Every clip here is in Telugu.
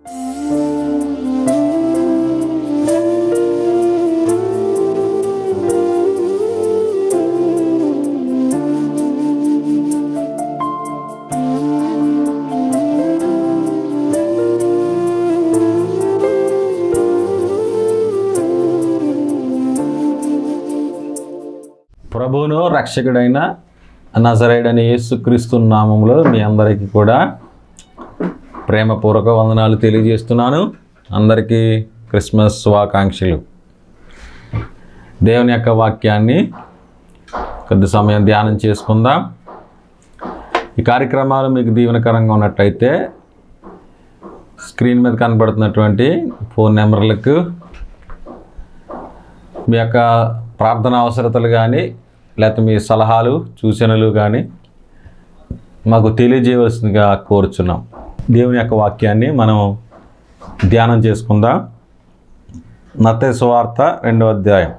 ప్రభువును రక్షకుడైన నజరేయుడైన యేసుక్రీస్తు నామములో మీ అందరికీ కూడా ప్రేమపూర్వక వందనాలు తెలియజేస్తున్నాను. అందరికీ క్రిస్మస్ శుభాకాంక్షలు. దేవుని యొక్క వాక్యాన్ని కొద్ది సమయం ధ్యానం చేసుకుందాం. ఈ కార్యక్రమాలు మీకు దీవెనకరంగా ఉన్నట్లయితే స్క్రీన్ మీద కనబడుతున్నటువంటి ఫోన్ నెంబర్లకు మీ యొక్క ప్రార్థన అవసరతలు కానీ లేకపోతే మీ సలహాలు సూచనలు కానీ మాకు తెలియజేయవలసిందిగా కోరుచున్నాం. దేవుని యొక్క వాక్యాన్ని మనం ధ్యానం చేసుకుందాం. మత్తయి సువార్త 2వ అధ్యాయం.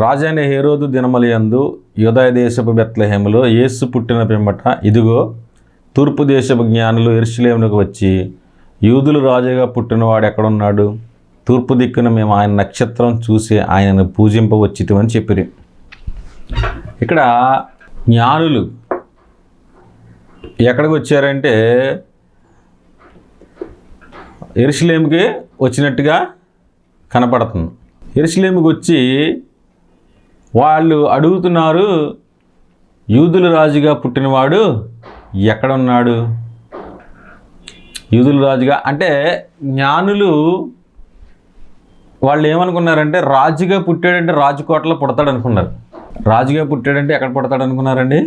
రాజైన హేరోదు దినములయందు యూదయ దేశపు బెత్లెహేములో యేసు పుట్టిన పిమ్మట ఇదిగో తూర్పు దేశపు జ్ఞానులు యెరూషలేమునకు వచ్చి, యూదులు రాజుగా పుట్టినవాడు ఎక్కడున్నాడు? తూర్పు దిక్కున మేము ఆయన నక్షత్రం చూసి ఆయనను పూజింపవచ్చితిమని చెప్పిరి. ఇక్కడ జ్ఞానులు ఎక్కడికి వచ్చారంటే యెరూషలేముకి వచ్చినట్టుగా కనపడుతుంది. యెరూషలేముకి వచ్చి వాళ్ళు అడుగుతున్నారు, యూదుల రాజుగా పుట్టినవాడు ఎక్కడున్నాడు? యూదుల రాజుగా అంటే జ్ఞానులు వాళ్ళు ఏమనుకున్నారంటే రాజుగా పుట్టాడంటే రాజకోటలో పుడతాడు అనుకున్నారు. రాజుగా పుట్టాడంటే ఎక్కడ పుడతాడు అనుకున్నారండి?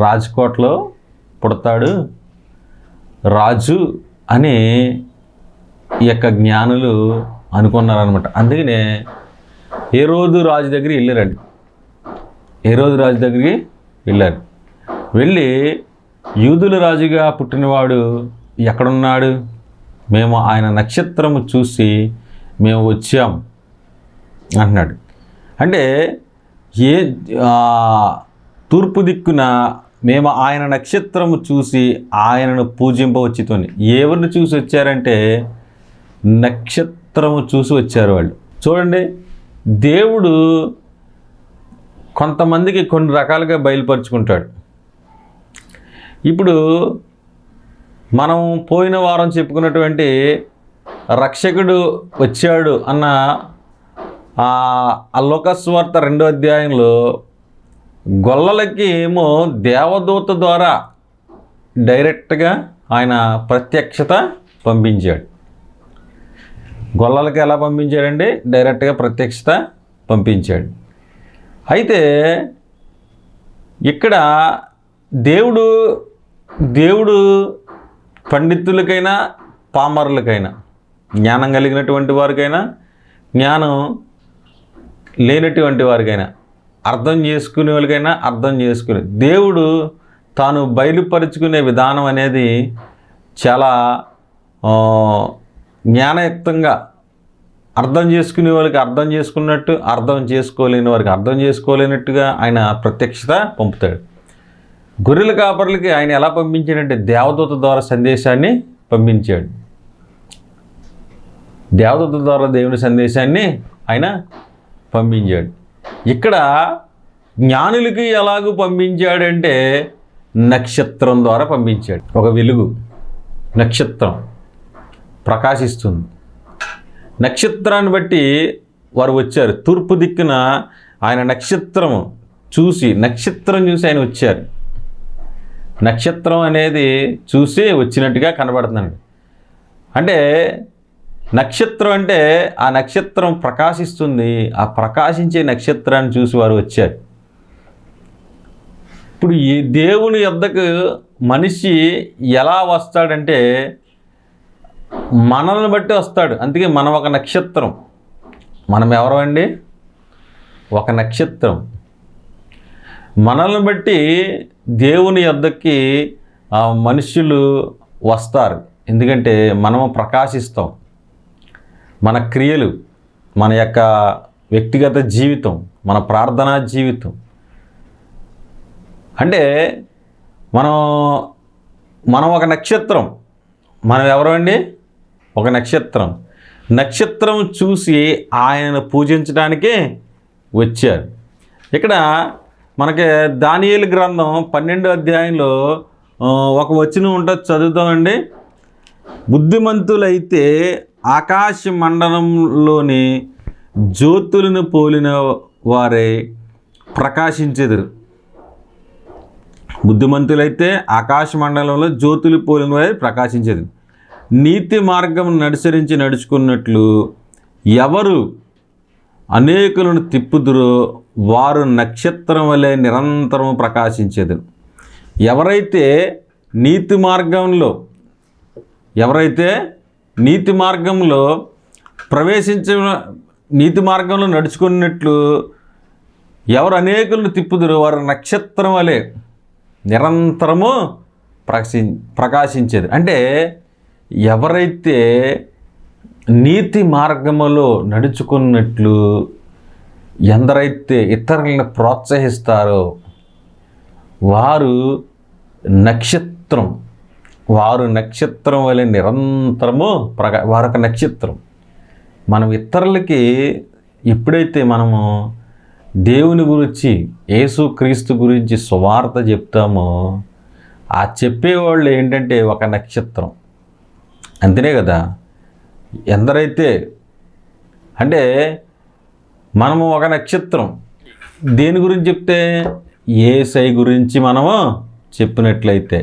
రాజకోటలో పుడతాడు రాజు అని ఈ యొక్క జ్ఞానులు అనుకున్నారనమాట. అందుకనే హేరోదు రాజు దగ్గరికి వెళ్ళారండి. హేరోదు రాజు దగ్గరికి వెళ్ళారు. వెళ్ళి యూదుల రాజుగా పుట్టినవాడు ఎక్కడున్నాడు? మేము ఆయన నక్షత్రము చూసి మేము వచ్చాం అంటున్నాడు. అంటే తూర్పు దిక్కున మేము ఆయన నక్షత్రము చూసి ఆయనను పూజింపవచ్చితోని. ఎవరిని చూసి వచ్చారంటే నక్షత్రము చూసి వచ్చారు వాళ్ళు. చూడండి, దేవుడు కొంతమందికి కొన్ని రకాలుగా బయలుపరుచుకుంటాడు. ఇప్పుడు మనం పోయిన వారం చెప్పుకున్నటువంటి రక్షకుడు వచ్చాడు అన్న ఆ లోకస్వార్త 2వ అధ్యాయంలో గొల్లలకి ఏమో దేవదూత ద్వారా డైరెక్ట్గా ఆయన ప్రత్యక్షత పంపించాడు. గొల్లలకి ఎలా పంపించాడండి? డైరెక్ట్గా ప్రత్యక్షత పంపించాడు. అయితే ఇక్కడ దేవుడు పండితులకైనా పామరులకైనా, జ్ఞానం కలిగినటువంటి వారికైనా జ్ఞానం లేనటువంటి వారికైనా, అర్థం చేసుకునే వాళ్ళకైనా అర్థం చేసుకునే దేవుడు తాను బయలుపరుచుకునే విధానం అనేది చాలా జ్ఞానయుక్తంగా అర్థం చేసుకునే వాళ్ళకి అర్థం చేసుకున్నట్టు, అర్థం చేసుకోలేని వారికి అర్థం చేసుకోలేనట్టుగా ఆయన ప్రత్యక్షత పంపుతాడు. గొర్రెల కాపర్లకి ఆయన ఎలా పంపించాడంటే దేవదూత ద్వారా సందేశాన్ని పంపించాడు. దేవదూత ద్వారా దేవుని సందేశాన్ని ఆయన పంపించాడు. ఇక్కడ జ్ఞానులకి ఎలాగూ పంపించాడంటే నక్షత్రం ద్వారా పంపించాడు. ఒక వెలుగు, నక్షత్రం ప్రకాశిస్తుంది. నక్షత్రాన్ని బట్టి వారు వచ్చారు. తూర్పు దిక్కున ఆయన నక్షత్రం చూసి ఆయన వచ్చారు. నక్షత్రం అనేది చూసి వచ్చినట్టుగా కనబడుతున్నాడు. అంటే నక్షత్రం అంటే ఆ నక్షత్రం ప్రకాశిస్తుంది. ఆ ప్రకాశించే నక్షత్రాన్ని చూసి వారు వచ్చారు. ఇప్పుడు ఈ దేవుని యొద్దకు మనిషి ఎలా వస్తాడంటే మనల్ని బట్టి వస్తాడు. అందుకే మనం ఒక నక్షత్రం. మనం ఎవరు అండి? ఒక నక్షత్రం. మనల్ని బట్టి దేవుని యొద్దకి మనుషులు వస్తారు. ఎందుకంటే మనము ప్రకాశిస్తాం. మన క్రియలు, మన యొక్క వ్యక్తిగత జీవితం, మన ప్రార్థనా జీవితం, అంటే మనం ఒక నక్షత్రం. మనం ఎవరు అండి? ఒక నక్షత్రం. నక్షత్రం చూసి ఆయనను పూజించడానికే వచ్చారు. ఇక్కడ మనకి దానియేలు గ్రంథం 12వ అధ్యాయంలో ఒక వచనం ఉంటుంది, చదువుతామండి. బుద్ధిమంతులైతే ఆకాశ మండలంలోని జ్యోతులను పోలిన వారే ప్రకాశించెదరు. బుద్ధిమంతులైతే ఆకాశ మండలంలో జ్యోతులు పోలిన వారే ప్రకాశించెదరు. నీతి మార్గం అనుసరించి నడుచుకున్నట్లు ఎవరు అనేకులను తిప్పుదురో వారు నక్షత్రం వలె నిరంతరం ప్రకాశించెదరు. ఎవరైతే నీతి మార్గంలో నీతి మార్గంలో నడుచుకున్నట్లు ఎవరు అనేకులను తిప్పుదురో వారు నక్షత్రం వలె నిరంతరము ప్రకాశించేది. అంటే ఎవరైతే నీతి మార్గములో నడుచుకున్నట్లు ఎందరైతే ఇతరులను ప్రోత్సహిస్తారో వారు నక్షత్రం వలె నిరంతరము వారొక నక్షత్రం. మనం ఇతరులకి ఎప్పుడైతే మనము దేవుని గురించి, యేసుక్రీస్తు గురించి సువార్త చెప్తామో ఆ చెప్పేవాళ్ళు ఏంటంటే ఒక నక్షత్రం. అంతేనే కదా. ఎందరైతే అంటే మనము ఒక నక్షత్రం దేని గురించి చెప్తే యేసయ్య గురించి మనము చెప్పినట్లయితే,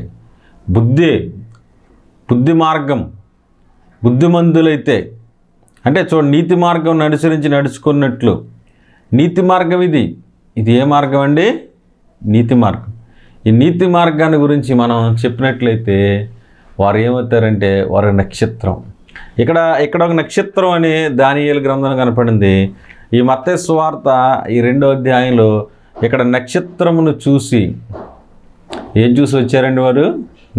బుద్ధి మార్గం బుద్ధిమంతులైతే అంటే నీతి మార్గం నడుచుకున్నట్లు. నీతి మార్గం ఇది ఏ మార్గం అండి? నీతి మార్గం. ఈ నీతి మార్గాన్ని గురించి మనం చెప్పినట్లయితే వారు ఏమవుతారంటే వారు నక్షత్రం. ఇక్కడ ఒక నక్షత్రం అని దానియేలు గ్రంథంలో కనపడింది. ఈ మత్తయి సువార్త ఈ 2వ అధ్యాయంలో ఇక్కడ నక్షత్రమును చూసి ఏం చూసి వచ్చారండి? వారు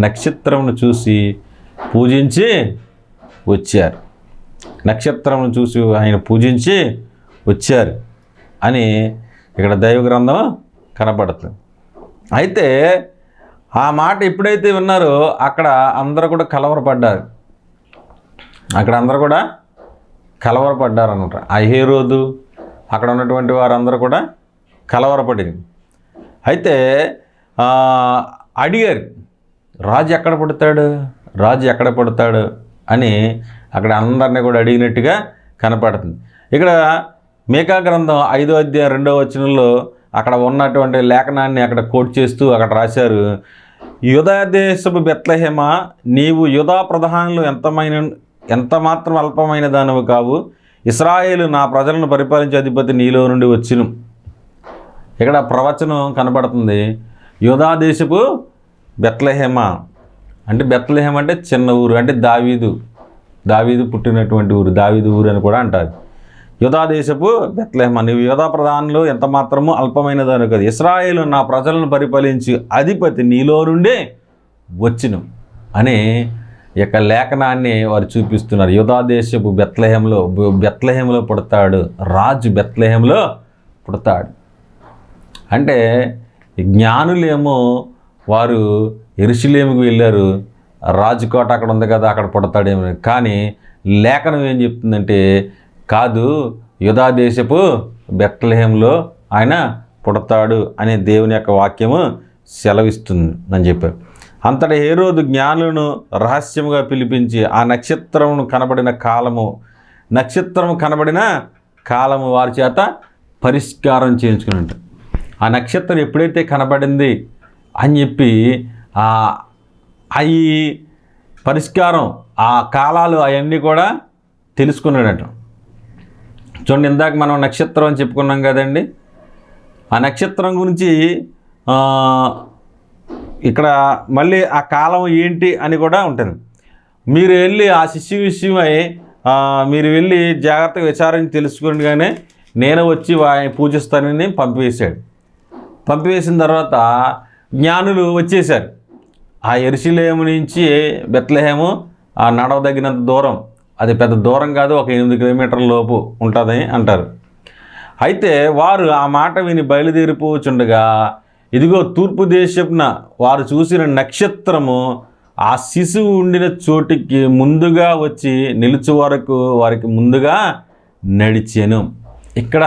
నక్షత్రమును చూసి పూజించి వచ్చారు. నక్షత్రమును చూసి ఆయన పూజించి వచ్చారు అని ఇక్కడ దైవ గ్రంథం కనపడుతుంది. అయితే ఆ మాట ఎప్పుడైతే విన్నారో అక్కడ అందరూ కూడా కలవరపడ్డారు. అనమాట. ఆ హేరోదు అక్కడ ఉన్నటువంటి వారందరూ కూడా కలవరపడింది. అయితే అడిగారు, రాజు ఎక్కడ పుడతాడు అని అక్కడ అందరినీ కూడా అడిగినట్టుగా కనపడుతుంది. ఇక్కడ మీకా గ్రంథం 5వ అధ్యాయం 2వ వచనంలో అక్కడ ఉన్నటువంటి లేఖనాన్ని అక్కడ కోట్ చేస్తూ అక్కడ రాశారు, యూదా దేశపు బెత్లెహేమా, నీవు యూదా ప్రధానులు ఎంత మాత్రం అల్పమైన దానవు కావు. ఇశ్రాయేలు నా ప్రజలను పరిపాలించే అధిపతి నీలో నుండి వచ్చును. ఇక్కడ ప్రవచనం కనబడుతుంది. యూదా దేశపు బెత్లెహేమా అంటే బెత్లెహేమ అంటే చిన్న ఊరు, అంటే దావీదు పుట్టినటువంటి ఊరు, దావీదు ఊరు అని కూడా అంటారు. యూదా దేశపు బెత్లెహేమ, నీవు యూదా ప్రధానులు ఎంత మాత్రము అల్పమైన దాని కాదు. ఇశ్రాయేలు నా ప్రజలను పరిపాలించి అధిపతి నీలో నుండే వచ్చును అనే యొక్క లేఖనాన్ని వారు చూపిస్తున్నారు. యూదా దేశపు బెత్లెహేములో పుడతాడు, రాజు బెత్లెహేములో పుడతాడు. అంటే జ్ఞానులేమో వారు యెరూషలేముకు వెళ్ళారు, రాజుకోట అక్కడ ఉంది కదా అక్కడ పుడతాడేమో. కానీ లేఖనం ఏం చెప్తుందంటే కాదు, యూదా దేశపు బెత్లెహేములో ఆయన పుడతాడు అనే దేవుని యొక్క వాక్యము సెలవిస్తుంది అని చెప్పారు. అంతటా హేరోదు జ్ఞానులను రహస్యముగా పిలిపించి ఆ నక్షత్రం కనబడిన కాలము వారి చేత పరిష్కారం చేయించుకుని, ఆ నక్షత్రం ఎప్పుడైతే కనబడింది అని చెప్పి ఈ పరిష్కారం, ఆ కాలాలు అవన్నీ కూడా తెలుసుకున్నాడట. చూడండి, ఇందాక మనం నక్షత్రం అని చెప్పుకున్నాం కదండి. ఆ నక్షత్రం గురించి ఇక్కడ మళ్ళీ ఆ కాలం ఏంటి అని కూడా ఉంటుంది. మీరు వెళ్ళి ఆ శిష్యు విషయమై మీరు వెళ్ళి జాగ్రత్తగా విచారించి తెలుసుకునిగానే నేను వచ్చి పూజిస్తానని పంపివేశాడు. పంపివేసిన తర్వాత జ్ఞానులు వచ్చేశారు. ఆ యెరూషలేము నుంచి బెత్లెహేము ఆ నడవదగినంత దూరం, అది పెద్ద దూరం కాదు, ఒక 8 కిలోమీటర్ల లోపు ఉంటుందని అంటారు. అయితే వారు ఆ మాట విని బయలుదేరిపోచుండగా ఇదిగో తూర్పు దేశపున వారు చూసిన నక్షత్రము ఆ శిశువు ఉండిన చోటికి ముందుగా వచ్చి నిలుచు వరకు వారికి ముందుగా నడిచెను. ఇక్కడ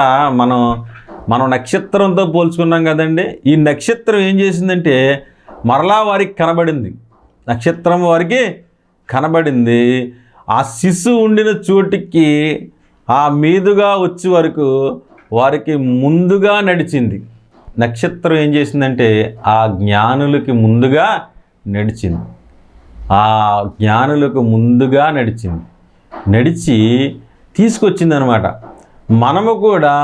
మనం నక్షత్రంతో పోల్చుకున్నాం కదండి. ఈ నక్షత్రం ఏం చేసిందంటే మరలా వారికి కనబడింది. నక్షత్రం వారికి కనబడింది. ఆ శిశువు ఉండిన చోటికి ఆ మీదుగా వచ్చే వరకు వారికి ముందుగా నడిచింది. నక్షత్రం ఏం చేసిందంటే ఆ జ్ఞానులకి ముందుగా నడిచింది. ఆ జ్ఞానులకు ముందుగా నడిచి తీసుకొచ్చింది అనమాట. మనము కూడా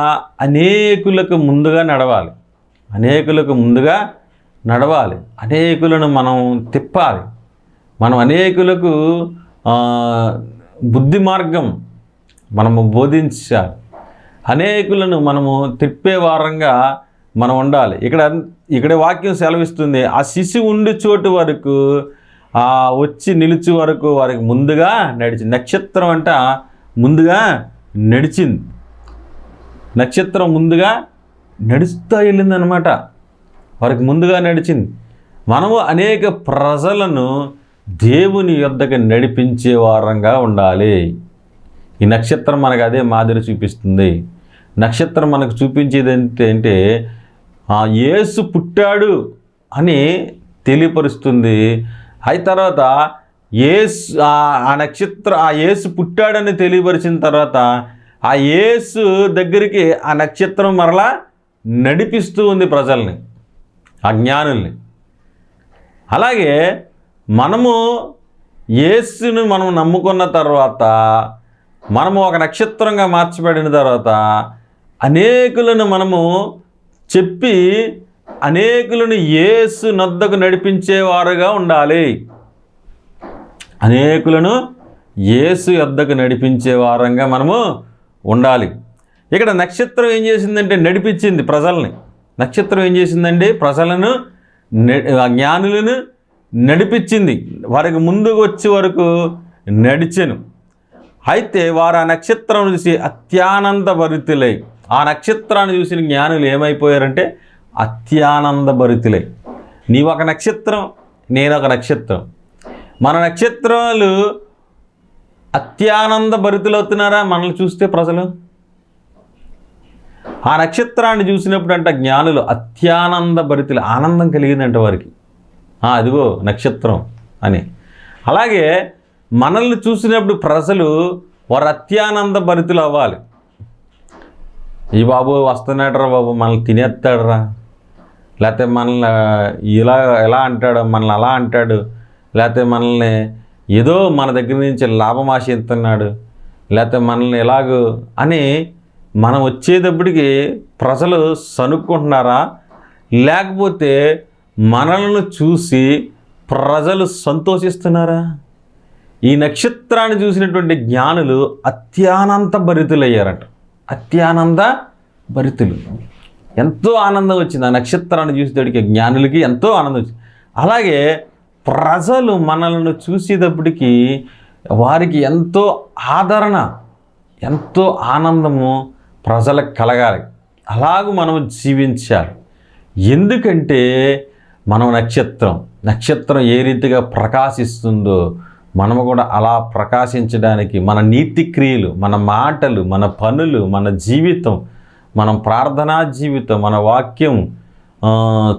అనేకులకు ముందుగా నడవాలి. అనేకులను మనం తిప్పాలి. మనం అనేకులకు బుద్ధి మార్గం మనము బోధించాలి. అనేకులను మనము తిప్పే వారంగా మనం ఉండాలి. ఇక్కడ వాక్యం సెలవిస్తుంది, ఆ శిశువు ఉండి చోటు వరకు వచ్చి నిలిచి వరకు వారికి ముందుగా నడిచింది. నక్షత్రం అంట ముందుగా నడిచింది. నక్షత్రం ముందుగా నడుస్తూ వెళ్ళిందనమాట. వారికి ముందుగా నడిచింది. మనము అనేక ప్రజలను దేవుని యొద్దకు నడిపించే వారంగా ఉండాలి. ఈ నక్షత్రం మనకు అదే మాదిరి చూపిస్తుంది. నక్షత్రం మనకు చూపించేది ఏంటంటే యేసు పుట్టాడు అని తెలియపరుస్తుంది. అయిన తర్వాత యేసు పుట్టాడని తెలియపరిచిన తర్వాత ఆ యేసు దగ్గరికి ఆ నక్షత్రం మరలా నడిపిస్తూ ఉంది ప్రజల్ని, ఆ జ్ఞానుల్ని. అలాగే మనము యేసును మనం నమ్ముకున్న తర్వాత, మనము ఒక నక్షత్రంగా మార్చబడిన తర్వాత అనేకులను మనము చెప్పి అనేకులను యేసు నొద్దకు నడిపించేవారుగా ఉండాలి. అనేకులను యేసు యొద్దకు నడిపించే వారంగా మనము ఉండాలి. ఇక్కడ నక్షత్రం ఏం చేసిందంటే నడిపించింది ప్రజల్ని. నక్షత్రం ఏం చేసిందండి? ప్రజలను, జ్ఞానులను నడిపించింది. వారికి ముందుకు వచ్చే వరకు నడిచెను. అయితే వారు ఆ నక్షత్రం చూసి అత్యానందభరితులై, ఆ నక్షత్రాన్ని చూసిన జ్ఞానులు ఏమైపోయారంటే అత్యానందభరితులై. నీవు ఒక నక్షత్రం, నేను ఒక నక్షత్రం. మన నక్షత్రాలు అత్యానందభరితులవుతున్నారా మనల్ని చూస్తే ప్రజలు? ఆ నక్షత్రాన్ని చూసినప్పుడు అంట జ్ఞానులు అత్యానందభరితులు, ఆనందం కలిగిందంట వారికి. అదిగో నక్షత్రం అని. అలాగే మనల్ని చూసినప్పుడు ప్రజలు వారు అత్యానందభరితులు అవ్వాలి. ఈ బాబు వస్తున్నాడరా బాబు, మనల్ని తినేస్తాడరా, లేకపోతే మనల్ని ఎలా అంటాడు, మనల్ని అలా అంటాడు, లేకపోతే మనల్ని ఏదో మన దగ్గర నుంచి లాభం ఆశిస్తున్నాడు, లేకపోతే మనల్ని ఎలాగో అని మనం వచ్చేటప్పటికి ప్రజలు సనుక్కుంటున్నారా, లేకపోతే మనల్ని చూసి ప్రజలు సంతోషిస్తున్నారా? ఈ నక్షత్రాన్ని చూసినటువంటి జ్ఞానులు అత్యానంద భరితులయ్యారట. అత్యానంద భరితులు, ఎంతో ఆనందం వచ్చింది ఆ నక్షత్రాన్ని చూసేటప్పటికి. జ్ఞానులకి ఎంతో ఆనందం వచ్చింది. అలాగే ప్రజలు మనల్ని చూసేటప్పటికి వారికి ఎంతో ఆదరణ, ఎంతో ఆనందము ప్రజలకు కలగాలి. అలాగూ మనం జీవించాలి. ఎందుకంటే మనం నక్షత్రం ఏ రీతిగా ప్రకాశిస్తుందో మనము కూడా అలా ప్రకాశించడానికి మన నీతి క్రియలు, మన మాటలు, మన పనులు, మన జీవితం, మనం ప్రార్థనా జీవితం, మన వాక్యం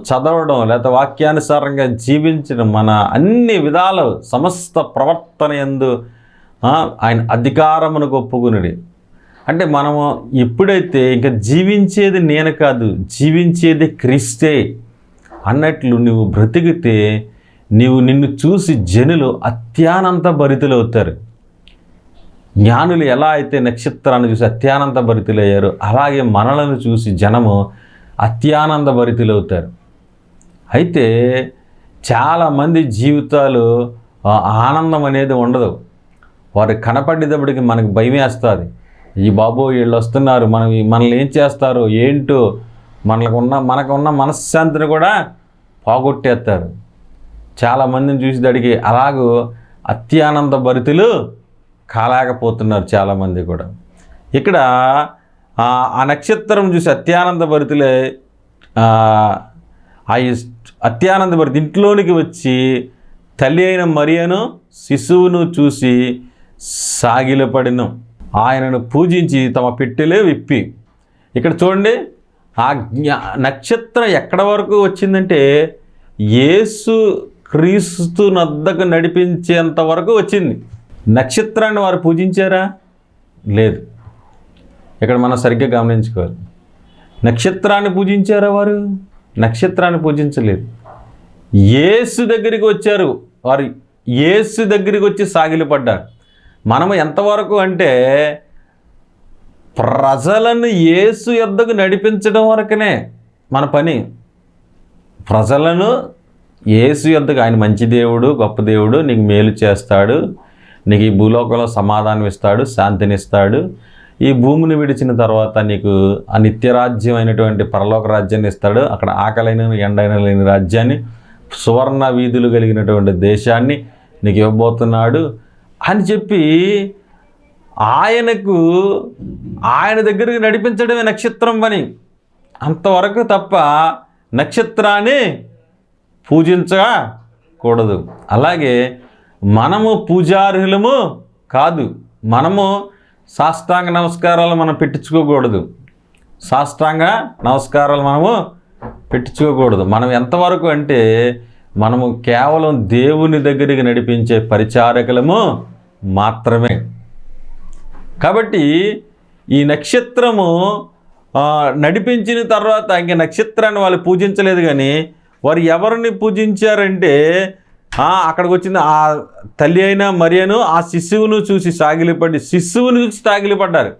చదవడం, లేకపోతే వాక్యానుసారంగా జీవించడం, మన అన్ని విధాలు సమస్త ప్రవర్తన యందు ఆయన అధికారమునకు ఒప్పుకునుడి. అంటే మనము ఎప్పుడైతే ఇంకా జీవించేది నేను కాదు, జీవించేది క్రీస్తే అన్నట్లు నువ్వు బ్రతికితే నిన్ను చూసి జనులు అత్యానంద భరితులవుతారు. జ్ఞానులు ఎలా అయితే నక్షత్రాన్ని చూసి అత్యానంద భరితులయ్యారో అలాగే మనలను చూసి జనము అత్యానంద భరితులవుతారు. అయితే చాలామంది జీవితాలు ఆనందం అనేది ఉండదు. వారు కనపడేటప్పటికి మనకు భయం వేస్తుంది. ఈ బాబు వీళ్ళు వస్తున్నారు, మనల్ని ఏం చేస్తారు ఏంటో, మనకున్న మనశ్శాంతిని కూడా పోగొట్టేస్తారు. చాలామందిని చూసేదానికి అలాగూ అత్యానంద భరితులు కాలేకపోతున్నారు చాలామంది కూడా. ఇక్కడ ఆ నక్షత్రం చూసి అత్యానంద భరితులే అత్యానంద భరిత ఇంట్లోనికి వచ్చి తల్లి అయిన మరియను శిశువును చూసి సాగిలపడిను. ఆయనను పూజించి తమ పెట్టెలే విప్పి. ఇక్కడ చూడండి, ఆ నక్షత్రం ఎక్కడ వరకు వచ్చిందంటే యేసు క్రీస్తు నద్దకు నడిపించేంత వరకు వచ్చింది. నక్షత్రాన్ని వారు పూజించారా? లేదు. ఇక్కడ మనం సరిగ్గా గమనించుకోవాలి. నక్షత్రాన్ని పూజించారా వారు? నక్షత్రాన్ని పూజించలేదు. యేసు దగ్గరికి వచ్చారు వారు. యేసు దగ్గరికి వచ్చి సాగిలపడ్డారు. మనము ఎంతవరకు అంటే ప్రజలను యేసు యొద్దకు నడిపించడం వరకునే మన పని. ప్రజలను యేసు యొద్దకు, ఆయన మంచి దేవుడు, గొప్ప దేవుడు, నీకు మేలు చేస్తాడు, నీకు ఈ భూలోకంలో సమాధానం ఇస్తాడు, శాంతినిస్తాడు, ఈ భూమిని విడిచిన తర్వాత నీకు ఆ నిత్యరాజ్యం అయినటువంటి పరలోక రాజ్యాన్ని ఇస్తాడు, అక్కడ ఆకలైన ఎండైన లేని రాజ్యాన్ని, సువర్ణ వీధులు కలిగినటువంటి దేశాన్ని నీకు ఇవ్వబోతున్నాడు అని చెప్పి ఆయన దగ్గరికి నడిపించడమే నక్షత్రం పని. అంతవరకు తప్ప నక్షత్రాన్ని పూజించకూడదు. అలాగే మనము పూజార్హులము కాదు. మనము సాష్టాంగ నమస్కారాలు మనం పెట్టించుకోకూడదు. సాష్టాంగ నమస్కారాలు మనము పెట్టించుకోకూడదు. మనం ఎంతవరకు అంటే మనము కేవలం దేవుని దగ్గరికి నడిపించే పరిచారకులము మాత్రమే. కాబట్టి ఈ నక్షత్రము నడిపించిన తర్వాత ఇంక నక్షత్రాన్ని వాళ్ళు పూజించలేదు. కానీ వారు ఎవరిని పూజించారంటే అక్కడికి వచ్చింది ఆ తల్లి అయిన మరియను ఆ శిశువును చూసి సాగిలిపడి, శిశువును చూసి సాగిలిపడ్డారు.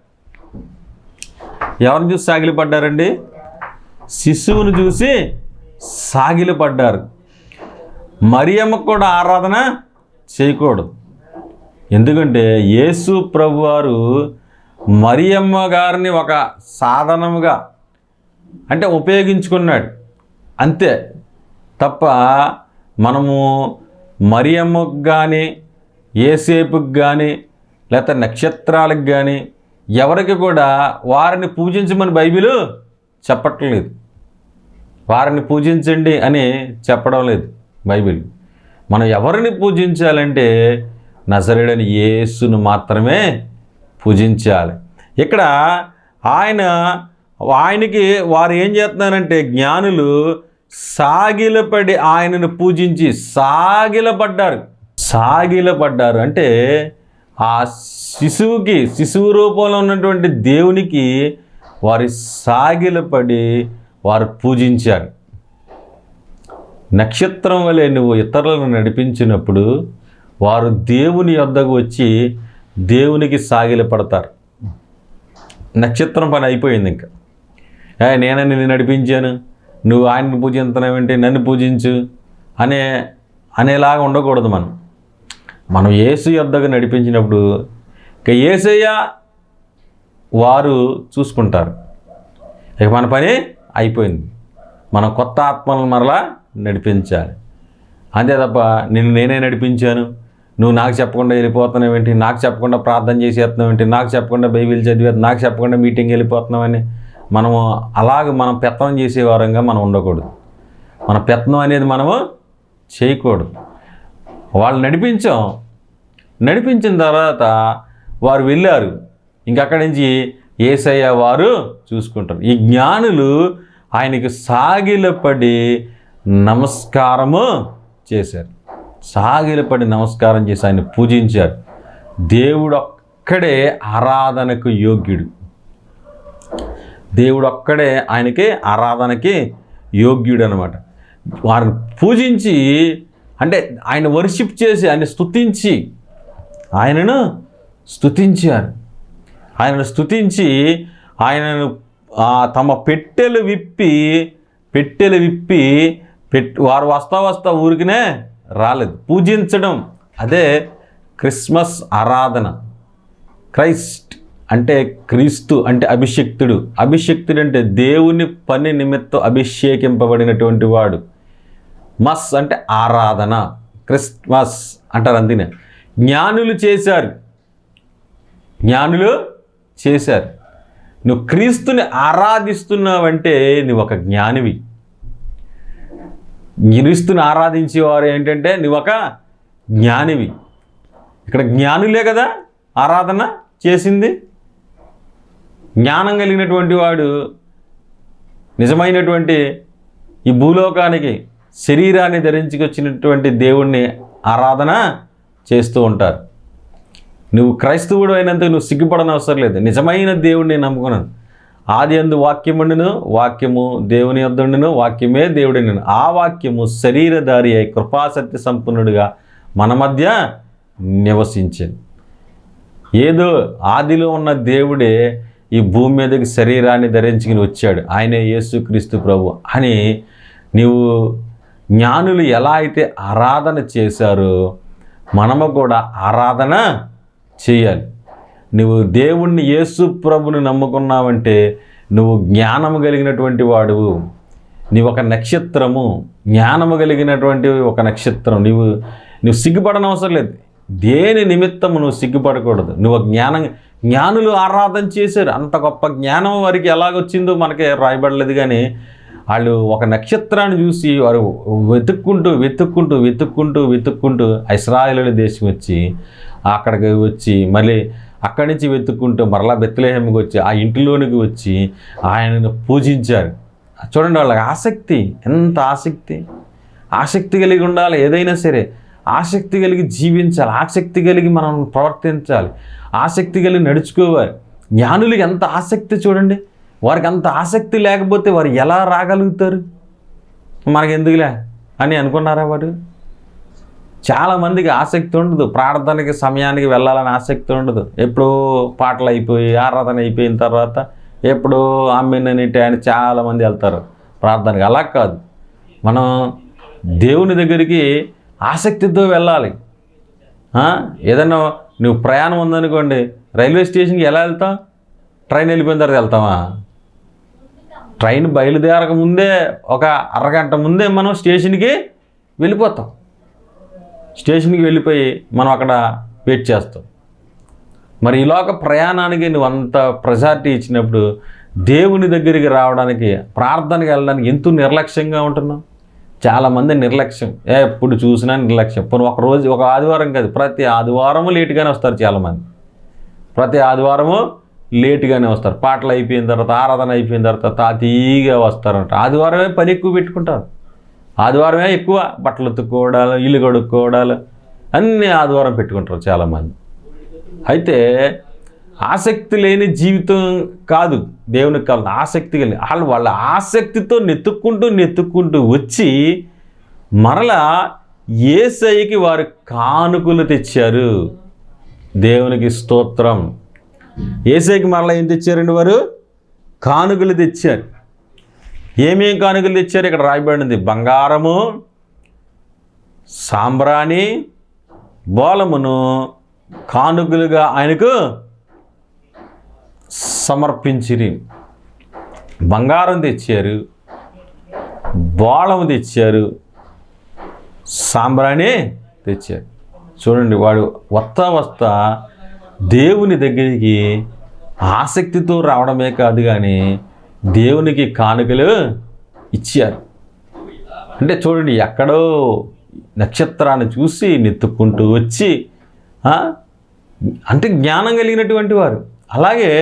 ఎవరిని చూసి సాగిలిపడ్డారండి? శిశువును చూసి సాగిలిపడ్డారు. మరియమ్మకు కూడా ఆరాధన చేయకూడదు. ఎందుకంటే యేసు ప్రభువారు మరియమ్మ గారిని ఒక సాధనముగా అంటే ఉపయోగించుకున్నాడు అంతే తప్ప మనము మరియమ్మకు కానీ యేసేపుకి కానీ లేకపోతే నక్షత్రాలకు కానీ ఎవరికి కూడా వారిని పూజించమని బైబిలు చెప్పట్లేదు. వారిని పూజించండి అని చెప్పడం లేదు బైబిల్. మనం ఎవరిని పూజించాలంటే నజరేయుడైన యేసును మాత్రమే పూజించాలి. ఇక్కడ ఆయనకి వారు ఏం చేస్తున్నారంటే జ్ఞానులు సాగిలపడి ఆయనను పూజించి సాగిలపడ్డారు అంటే ఆ శిశువు రూపంలో ఉన్నటువంటి దేవునికి వారి సాగిలపడి వారు పూజించారు. నక్షత్రం వలె నువ్వు ఇతరులను నడిపించినప్పుడు వారు దేవుని యొద్దకు వచ్చి దేవునికి సాగిలపడతారు. నక్షత్రం పని అయిపోయింది. ఇంకా నేనే నిన్ను నడిపించాను, నువ్వు ఆయన్ని పూజిస్తున్నావేంటి, నన్ను పూజించు అనేలాగా ఉండకూడదు. మనం యేసు యొద్దకు నడిపించినప్పుడు ఇక యేసయ్య వారు చూసుకుంటారు. ఇక మన పని అయిపోయింది. మనం కొత్త ఆత్మలను మరలా నడిపించాలి. అంతే తప్ప నేనే నడిపించాను, నువ్వు నాకు చెప్పకుండా వెళ్ళిపోతున్నావేంటి, నాకు చెప్పకుండా ప్రార్థన చేసేస్తున్నావేంటి, నాకు చెప్పకుండా బైబిల్ చదివే, నాకు చెప్పకుండా మీటింగ్ వెళ్ళిపోతున్నామని మనం పెత్తనం చేసే వారంగా మనం ఉండకూడదు. మన పెత్తనం అనేది మనము చేయకూడదు. వాళ్ళు నడిపించిన తర్వాత వారు వెళ్ళారు. ఇంకక్కడి నుంచి యేసయ్య వారు చూసుకుంటారు. ఈ జ్ఞానులు ఆయనకు సాగిలపడి నమస్కారము చేశారు. సాగిలపడి నమస్కారం చేసి ఆయన పూజించారు. దేవుడు ఒక్కడే ఆరాధనకు యోగ్యుడు. దేవుడు ఒక్కడే ఆయనకి ఆరాధనకి యోగ్యుడు అనమాట. వారిని పూజించి అంటే ఆయన వర్షిప్ చేసి ఆయన ఆయనను స్తుతించారు. ఆయనను తమ పెట్టెలు విప్పి వారు వస్తా ఊరికినే రాలేదు, పూజించడం. అదే క్రిస్మస్ ఆరాధన. క్రైస్ట్ అంటే క్రీస్తు అంటే అభిషిక్తుడు అంటే దేవుని పని నిమిత్తం అభిషేకింపబడినటువంటి వాడు. మస్ అంటే ఆరాధన, క్రిస్మస్ అంటారు. అందుకనే జ్ఞానులు చేశారు. నువ్వు క్రీస్తుని ఆరాధిస్తున్నావంటే నువ్వు ఒక జ్ఞానివి. క్రీస్తుని ఆరాధించేవారు ఏంటంటే నువ్వు ఒక జ్ఞానివి. ఇక్కడ జ్ఞానులే కదా ఆరాధన చేసింది. జ్ఞానం కలిగినటువంటి వాడు నిజమైనటువంటి ఈ భూలోకానికి శరీరాన్ని ధరించుకొచ్చినటువంటి దేవుణ్ణి ఆరాధన చేస్తూ ఉంటారు. నువ్వు క్రైస్తవుడు అయినందుకు నువ్వు సిగ్గుపడని అవసరం లేదు. నిజమైన దేవుడిని నమ్ముకున్నాను. ఆది యందు వాక్యముండును, వాక్యము దేవుని యొద్దుండును, వాక్యమే దేవుడిని. ఆ వాక్యము శరీరధారి అయి కృపాసత్య సంపన్నుడిగా మన మధ్య నివసించింది. ఏదో ఆదిలో ఉన్న దేవుడే ఈ భూమి మీదకి శరీరాన్ని ధరించుకుని వచ్చాడు. ఆయనే యేసుక్రీస్తు ప్రభు అని నీవు జ్ఞానులు ఎలా అయితే ఆరాధన చేశారో మనము కూడా ఆరాధన చేయాలి. నువ్వు దేవుణ్ణి యేసు ప్రభుని నమ్ముకున్నావంటే నువ్వు జ్ఞానము కలిగినటువంటి వాడువు. నీవు ఒక నక్షత్రము, జ్ఞానము కలిగినటువంటి ఒక నక్షత్రం. నువ్వు సిగ్గుపడని అవసరం లేదు. దేని నిమిత్తము నువ్వు సిగ్గుపడకూడదు. నువ్వు జ్ఞానులు ఆరాధన చేశారు. అంత గొప్ప జ్ఞానం వారికి ఎలాగొచ్చిందో మనకి రాయబడలేదు. కానీ వాళ్ళు ఒక నక్షత్రాన్ని చూసి వారు వెతుక్కుంటూ ఇశ్రాయేలు దేశం వచ్చి అక్కడికి వచ్చి మళ్ళీ అక్కడి నుంచి వెతుక్కుంటూ మరలా బెత్లెహేముకి వచ్చి ఆ ఇంటిలోనికి వచ్చి ఆయనను పూజించారు. చూడండి, వాళ్ళకి ఆసక్తి, ఎంత ఆసక్తి కలిగి ఉండాలి. ఏదైనా సరే ఆసక్తి కలిగి జీవించాలి, ఆసక్తి కలిగి మనం ప్రవర్తించాలి, ఆసక్తి కలిగి నడుచుకోవాలి. జ్ఞానులకి ఎంత ఆసక్తి చూడండి. వారికి అంత ఆసక్తి లేకపోతే వారు ఎలా రాగలుగుతారు? మనకి ఎందుకులే అని అనుకున్నారా? వాడు చాలామందికి ఆసక్తి ఉండదు. ప్రార్థనకి సమయానికి వెళ్ళాలని ఆసక్తి ఉండదు. ఎప్పుడో పాటలు అయిపోయి ఆరాధన అయిపోయిన తర్వాత ఎప్పుడో ఆమెననిటి అని చాలామంది వెళ్తారు ప్రార్థనకి. అలా కాదు, మనం దేవుని దగ్గరికి ఆసక్తితో వెళ్ళాలి. ఏదన్నా నువ్వు ప్రయాణం ఉందనుకోండి, రైల్వే స్టేషన్కి ఎలా వెళ్తావు? ట్రైన్ వెళ్ళిపోయిన తర్వాత వెళ్తామా? ట్రైన్ బయలుదేరక ముందే ఒక అరగంట ముందే మనం స్టేషన్కి వెళ్ళిపోతాం. స్టేషన్కి వెళ్ళిపోయి మనం అక్కడ వెయిట్ చేస్తాం. మరి ఈలోక ప్రయాణానికి నువ్వు అంత ప్రయారిటీ ఇచ్చినప్పుడు దేవుని దగ్గరికి రావడానికి, ప్రార్థనకి వెళ్ళడానికి ఎంతో నిర్లక్ష్యంగా ఉంటున్నావు. చాలామంది నిర్లక్ష్యం, ఎప్పుడు చూసినా నిర్లక్ష్యం. పోనీ ఒక ఆదివారం కాదు, ప్రతి ఆదివారము లేటుగానే వస్తారు చాలామంది. ప్రతి ఆదివారము లేటుగానే వస్తారు. పాటలు అయిపోయిన తర్వాత, ఆరాధన అయిపోయిన తర్వాత తాతీగా వస్తారంట. ఆదివారమే పని ఎక్కువ పెట్టుకుంటారు. ఆదివారమే ఎక్కువ బట్టలు ఉతుక్కోవడాలు, ఇల్లు కడుక్కోవడాలు అన్నీ ఆదివారం పెట్టుకుంటారు చాలామంది. అయితే ఆసక్తి లేని జీవితం కాదు దేవునికి కావాలి. ఆసక్తి కలిగి వాళ్ళ ఆసక్తితో నెత్తుక్కుంటూ వచ్చి మరలా యేసయ్యకి వారు కానుకలు తెచ్చారు. దేవునికి స్తోత్రం. యేసయ్యకి మరలా ఏం తెచ్చారండి? వారు కానుకలు తెచ్చారు. ఏమేం కానుకలు తెచ్చారు? ఇక్కడ రాయబడింది, బంగారము, సాంబ్రాణి, బోలమును కానుకలుగా ఆయనకు సమర్పించిరి. బంగారం తెచ్చారు, బోళము తెచ్చారు, సాంబ్రాణి తెచ్చారు. చూడండి, వాడు వస్తా దేవుని దగ్గరికి ఆసక్తితో రావడమే కాదు కానీ దేవునికి కానుకలు ఇచ్చారు. అంటే చూడండి, ఎక్కడో నక్షత్రాన్ని చూసి నెత్తుక్కుంటూ వచ్చి అంటే జ్ఞానం కలిగినటువంటి వారు. అలాగే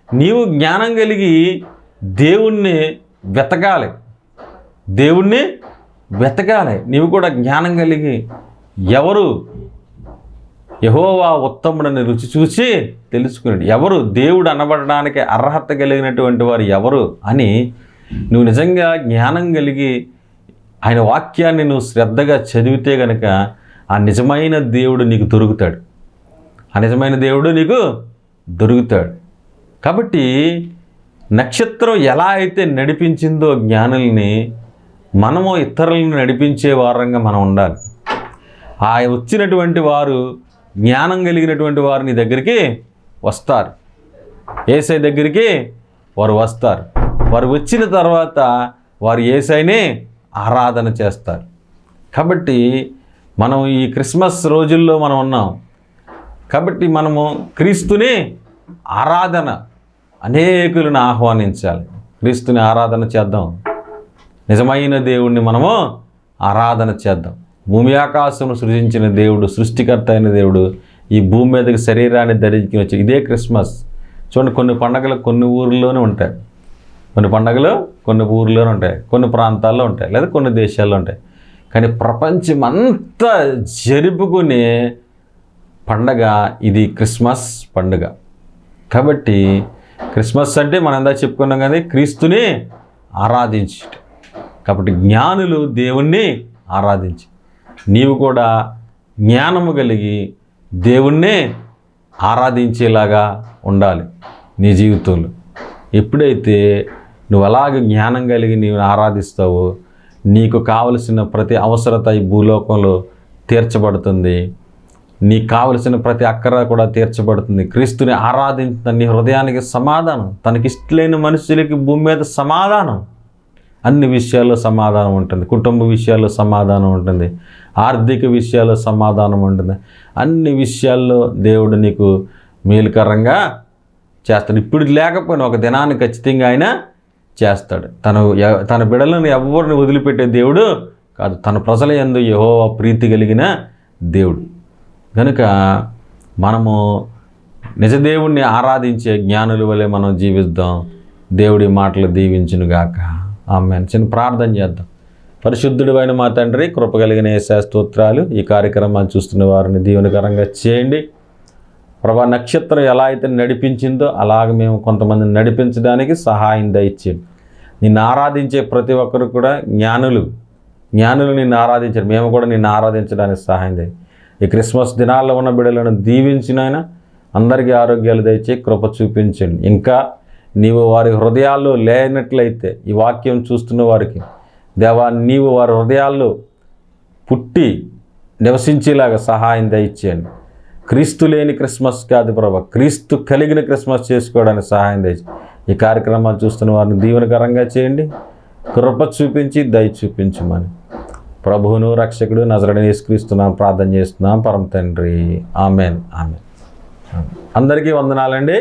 నీవు జ్ఞానం కలిగి దేవుణ్ణి వెతకాలి. నీవు కూడా జ్ఞానం కలిగి ఎవరు యెహోవా ఉత్తముడని రుచి చూసి తెలుసుకున్నాడు. ఎవరు దేవుడు అనబడడానికి అర్హత కలిగినటువంటి వారు ఎవరు అని నువ్వు నిజంగా జ్ఞానం కలిగి ఆయన వాక్యాన్ని నువ్వు శ్రద్ధగా చదివితే కనుక ఆ నిజమైన దేవుడు నీకు దొరుకుతాడు. కాబట్టి నక్షత్రం ఎలా అయితే నడిపించిందో జ్ఞానుల్ని, మనము ఇతరులను నడిపించే వారంగా మనం ఉండాలి. ఆ వచ్చినటువంటి వారు, జ్ఞానం కలిగినటువంటి వారు నీ దగ్గరికి వస్తారు. యేసయ్య దగ్గరికి వారు వస్తారు. వారు వచ్చిన తర్వాత వారు యేసయ్యని ఆరాధన చేస్తారు. కాబట్టి మనం ఈ క్రిస్మస్ రోజుల్లో మనం ఉన్నాం. కాబట్టి మనము క్రీస్తుని ఆరాధన, అనేకులను ఆహ్వానించాలి. క్రీస్తుని ఆరాధన చేద్దాం. నిజమైన దేవుణ్ణి మనము ఆరాధన చేద్దాం. భూమి ఆకాశమును సృజించిన దేవుడు, సృష్టికర్త అయిన దేవుడు ఈ భూమి మీదకి శరీరాన్ని ధరించి వచ్చి ఇదే క్రిస్మస్. చూడండి, కొన్ని పండగలు కొన్ని ఊర్లోనే ఉంటాయి, కొన్ని పండగలు కొన్ని ఊర్లోనే ఉంటాయి, కొన్ని ప్రాంతాల్లో ఉంటాయి, లేదా కొన్ని దేశాల్లో ఉంటాయి. కానీ ప్రపంచమంతా జరుపుకునే పండగ ఇది క్రిస్మస్ పండుగ. కాబట్టి క్రిస్మస్ అంటే మనం ఎంత చెప్పుకున్నాం కానీ క్రీస్తుని ఆరాధించట. కాబట్టి జ్ఞానులు దేవుణ్ణి ఆరాధించి, నీవు కూడా జ్ఞానము కలిగి దేవుణ్ణి ఆరాధించేలాగా ఉండాలి నీ జీవితంలో. ఎప్పుడైతే నువ్వు అలాగే జ్ఞానం కలిగి నీవు ఆరాధిస్తావో నీకు కావలసిన ప్రతి అవసరత ఈ భూలోకంలో తీర్చబడుతుంది. నీకు కావలసిన ప్రతి అక్కర కూడా తీర్చబడుతుంది. క్రీస్తుని ఆరాధించిన నీ హృదయానికి సమాధానం, తనకిష్టలేని మనుషులకి భూమి మీద సమాధానం, అన్ని విషయాల్లో సమాధానం ఉంటుంది. కుటుంబ విషయాల్లో సమాధానం ఉంటుంది, ఆర్థిక విషయాల్లో సమాధానం ఉంటుంది. అన్ని విషయాల్లో దేవుడు నీకు మేలుకరంగా చేస్తాడు. ఇప్పుడు లేకపోయినా ఒక దినాన్ని ఖచ్చితంగా ఆయన చేస్తాడు. తన బిడ్డలను ఎవరిని వదిలిపెట్టే దేవుడు కాదు. తన ప్రజల యందు యెహోవా ప్రీతి కలిగిన దేవుడు. కనుక మనము నిజదేవుణ్ణి ఆరాధించే జ్ఞానుల వలె మనం జీవిద్దాం. దేవుడి మాటలు దీవించునుగాక. ఆమేన్. చిన్న ప్రార్థన చేద్దాం. పరిశుద్ధుడైన మా తండ్రి, కృప కలిగిన యేసయ్య స్తోత్రాలు. ఈ కార్యక్రమాన్ని చూస్తున్న వారిని దీవెనకరంగా చేయండి ప్రభా. నక్షత్రం ఎలా అయితే నడిపించిందో అలాగ మేము కొంతమందిని నడిపించడానికి సహాయం దయచేయండి. నిన్ను ఆరాధించే ప్రతి ఒక్కరు కూడా జ్ఞానులు నిన్ను ఆరాధించారు. మేము కూడా నిన్ను ఆరాధించడానికి సహాయం చేయండి. ఈ క్రిస్మస్ దినాల్లో ఉన్న బిడ్డలను దీవించిన ఆయన అందరికీ ఆరోగ్యాలు దయచే కృప చూపించండి. ఇంకా నీవు వారి హృదయాల్లో లేనట్లయితే ఈ వాక్యం చూస్తున్న వారికి దేవా, నీవు వారి హృదయాల్లో పుట్టి నివసించేలాగా సహాయం దయచేయండి. క్రీస్తు లేని క్రిస్మస్ కాదు ప్రభా, క్రీస్తు కలిగిన క్రిస్మస్ చేసుకోవడానికి సహాయం దయచేయండి. ఈ కార్యక్రమాలు చూస్తున్న వారిని దీవెనకరంగా చేయండి, కృప చూపించి దయ చూపించమని ప్రభువును రక్షకుడు నజరేయుడైన యేసుక్రీస్తునామమున ప్రార్థన చేస్తున్నాం పరమ తండ్రి. ఆమేన్. ఆమేన్. అందరికీ వందనాలండి.